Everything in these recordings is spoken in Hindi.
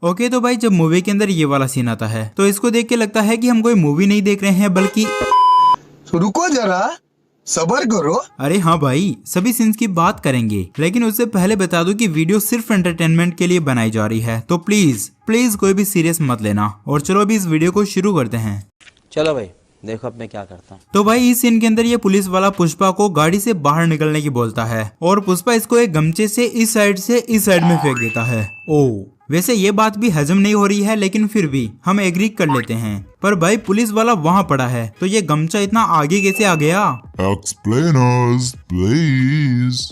ओके तो भाई जब मूवी के अंदर ये वाला सीन आता है तो इसको देख के लगता है कि हम कोई मूवी नहीं देख रहे हैं बल्कि रुको जरा सब्र करो। अरे हाँ भाई सभी सीन्स की बात करेंगे, लेकिन उससे पहले बता दूं कि वीडियो सिर्फ एंटरटेनमेंट के लिए बनाई जा रही है, तो प्लीज प्लीज कोई भी सीरियस मत लेना। और चलो अभी इस वीडियो को शुरू करते हैं। चलो भाई देखो अब मैं क्या करता हूँ। तो भाई इस सीन के अंदर ये पुलिस वाला पुष्पा को गाड़ी से बाहर निकलने की बोलता है और पुष्पा इसको एक गमछे से इस साइड में फेंक देता है। ओ वैसे ये बात भी हजम नहीं हो रही है, लेकिन फिर भी हम एग्री कर लेते हैं। पर भाई पुलिस वाला वहाँ पड़ा है तो ये गमछा इतना आगे कैसे आ गया? Explain us, please.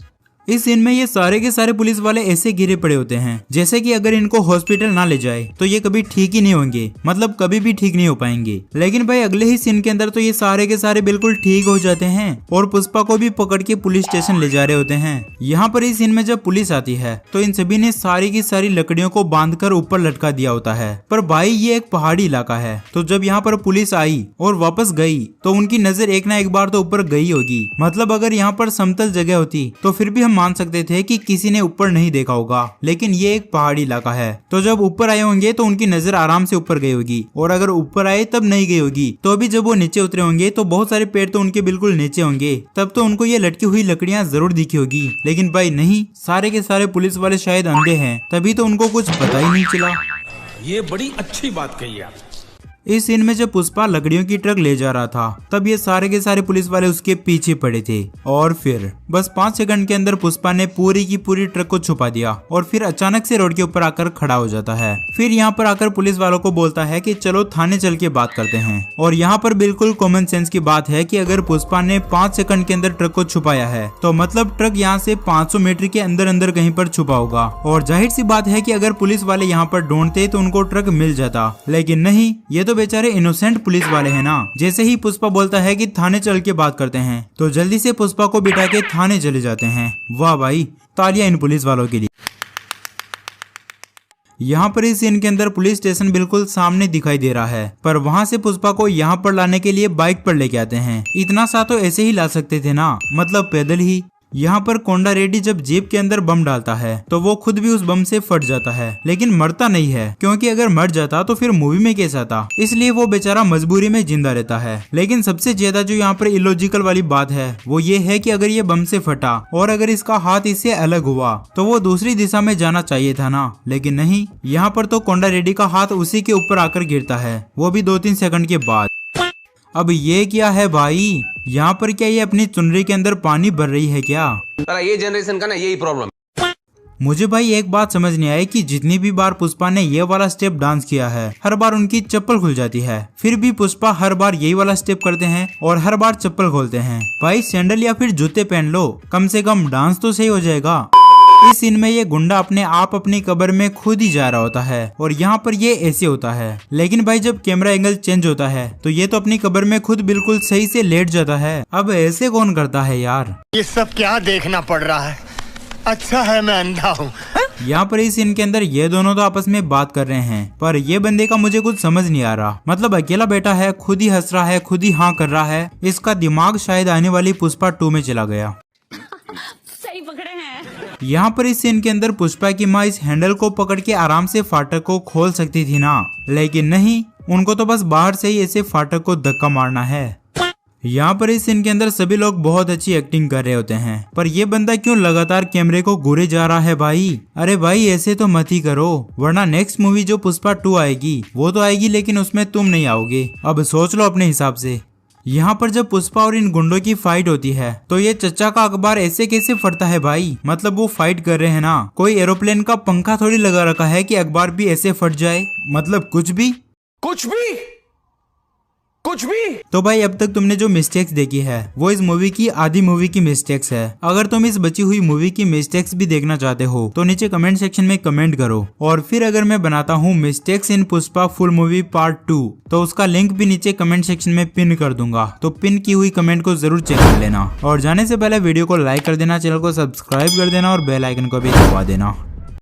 इस सीन में ये सारे के सारे पुलिस वाले ऐसे गिरे पड़े होते हैं जैसे कि अगर इनको हॉस्पिटल ना ले जाए तो ये कभी ठीक ही नहीं होंगे, मतलब कभी भी ठीक नहीं हो पाएंगे। लेकिन भाई अगले ही सीन के अंदर तो ये सारे के सारे बिल्कुल ठीक हो जाते हैं और पुष्पा को भी पकड़ के पुलिस स्टेशन ले जा रहे होते हैं। यहाँ पर इस सीन में जब पुलिस आती है तो इन सभी ने सारी की सारी लकड़ियों को बांधकर ऊपर लटका दिया होता है। पर भाई ये एक पहाड़ी इलाका है, तो जब यहाँ पर पुलिस आई और वापस गई तो उनकी नजर एक ना एक बार तो ऊपर गई होगी। मतलब अगर यहाँ पर समतल जगह होती तो फिर भी हम मान सकते थे कि किसी ने ऊपर नहीं देखा होगा, लेकिन ये एक पहाड़ी इलाका है तो जब ऊपर आए होंगे तो उनकी नजर आराम से ऊपर गई होगी, और अगर ऊपर आए तब नहीं गई होगी तो अभी जब वो नीचे उतरे होंगे तो बहुत सारे पेड़ तो उनके बिल्कुल नीचे होंगे, तब तो उनको ये लटकी हुई लकड़ियां जरूर दिखी होगी। लेकिन भाई नहीं, सारे के सारे पुलिस वाले शायद अंधे हैं तभी तो उनको कुछ पता ही नहीं चला। ये बड़ी अच्छी बात कही आप। इस सीन में जब पुष्पा लकड़ियों की ट्रक ले जा रहा था तब ये सारे के सारे पुलिस वाले उसके पीछे पड़े थे और फिर बस 5 सेकंड के अंदर पुष्पा ने पूरी की पूरी ट्रक को छुपा दिया और फिर अचानक से रोड के ऊपर आकर खड़ा हो जाता है। फिर यहाँ पर आकर पुलिस वालों को बोलता है कि चलो थाने चल के बात करते हैं। और यहाँ पर बिल्कुल कॉमन सेंस की बात है कि अगर पुष्पा ने 5 सेकंड के अंदर ट्रक को छुपाया है तो मतलब ट्रक यहाँ से 500 मीटर के अंदर अंदर कहीं पर छुपा होगा। और जाहिर सी बात है कि अगर पुलिस वाले यहाँ पर ढूंढते तो उनको ट्रक मिल जाता, लेकिन नहीं, ये तो बेचारे इनोसेंट पुलिस वाले हैं ना। जैसे ही पुष्पा बोलता है कि थाने चल के बात करते हैं तो जल्दी से पुष्पा को बिठा के थाने चले जाते हैं। वाह भाई, तालियां इन पुलिस वालों के लिए। यहाँ पर इस सीन के अंदर पुलिस स्टेशन बिल्कुल सामने दिखाई दे रहा है, पर वहाँ से पुष्पा को यहाँ पर लाने के लिए बाइक पर लेके आते हैं। इतना सा तो ऐसे ही ला सकते थे ना, मतलब पैदल ही। यहाँ पर कोंडा रेड्डी जब जीप के अंदर बम डालता है तो वो खुद भी उस बम से फट जाता है, लेकिन मरता नहीं है, क्योंकि अगर मर जाता तो फिर मूवी में कैसा था, इसलिए वो बेचारा मजबूरी में जिंदा रहता है। लेकिन सबसे ज्यादा जो यहाँ पर इलॉजिकल वाली बात है वो ये है कि अगर ये बम से फटा और अगर इसका हाथ इससे अलग हुआ तो वो दूसरी दिशा में जाना चाहिए था ना, लेकिन नहीं, यहाँ पर तो कोंडा रेड्डी का हाथ उसी के ऊपर आकर गिरता है, वो भी 2-3 सेकंड के बाद। अब ये क्या है भाई, यहाँ पर क्या ये अपनी चुनरी के अंदर पानी भर रही है क्या? ये जनरेशन का ना यही प्रॉब्लम। मुझे भाई एक बात समझ नहीं आई कि जितनी भी बार पुष्पा ने ये वाला स्टेप डांस किया है हर बार उनकी चप्पल खुल जाती है, फिर भी पुष्पा हर बार यही वाला स्टेप करते हैं और हर बार चप्पल खोलते हैं। भाई सैंडल या फिर जूते पहन लो, कम से कम डांस तो सही हो जाएगा। इस सीन में ये गुंडा अपने आप अपनी कब्र में खुद ही जा रहा होता है और यहाँ पर ये ऐसे होता है, लेकिन भाई जब कैमरा एंगल चेंज होता है तो ये तो अपनी कब्र में खुद बिल्कुल सही से लेट जाता है। अब ऐसे कौन करता है यार? ये सब क्या देखना पड़ रहा है? अच्छा है मैं अंधा हूँ। यहाँ पर इस सीन के अंदर ये दोनों तो आपस में बात कर रहे हैं, पर ये बंदे का मुझे कुछ समझ नहीं आ रहा। मतलब अकेला बैठा है, खुद ही हंस रहा है, खुद ही हाँ कर रहा है। इसका दिमाग शायद आने वाली पुष्पा 2 में चला गया। सही पकड़े हैं। यहाँ पर इस सीन के अंदर पुष्पा की माँ इस हैंडल को पकड़ के आराम से फाटक को खोल सकती थी ना, लेकिन नहीं, उनको तो बस बाहर से ही ऐसे फाटक को धक्का मारना है। यहाँ पर इस सीन के अंदर सभी लोग बहुत अच्छी एक्टिंग कर रहे होते हैं, पर ये बंदा क्यों लगातार कैमरे को घूरे जा रहा है भाई? अरे भाई ऐसे तो मत ही करो, वरना नेक्स्ट मूवी जो पुष्पा 2 आएगी वो तो आएगी लेकिन उसमें तुम नहीं आओगे। अब सोच लो अपने हिसाब से। यहाँ पर जब पुष्पा और इन गुंडों की फाइट होती है तो ये चच्चा का अखबार ऐसे कैसे फटता है भाई? मतलब वो फाइट कर रहे हैं ना, कोई एरोप्लेन का पंखा थोड़ी लगा रखा है कि अखबार भी ऐसे फट जाए, मतलब कुछ भी। तो भाई अब तक तुमने जो मिस्टेक्स देखी है वो इस मूवी की आधी मूवी की मिस्टेक्स है। अगर तुम इस बची हुई मूवी की मिस्टेक्स भी देखना चाहते हो तो नीचे कमेंट सेक्शन में कमेंट करो, और फिर अगर मैं बनाता हूँ mistakes in Pushpa full movie part 2 तो उसका लिंक भी नीचे कमेंट सेक्शन में पिन कर दूंगा, तो पिन की हुई कमेंट को जरूर चेक कर लेना। और जाने से पहले वीडियो को लाइक कर देना, चैनल को सब्सक्राइब कर देना और बेल आइकन को भी दबा देना।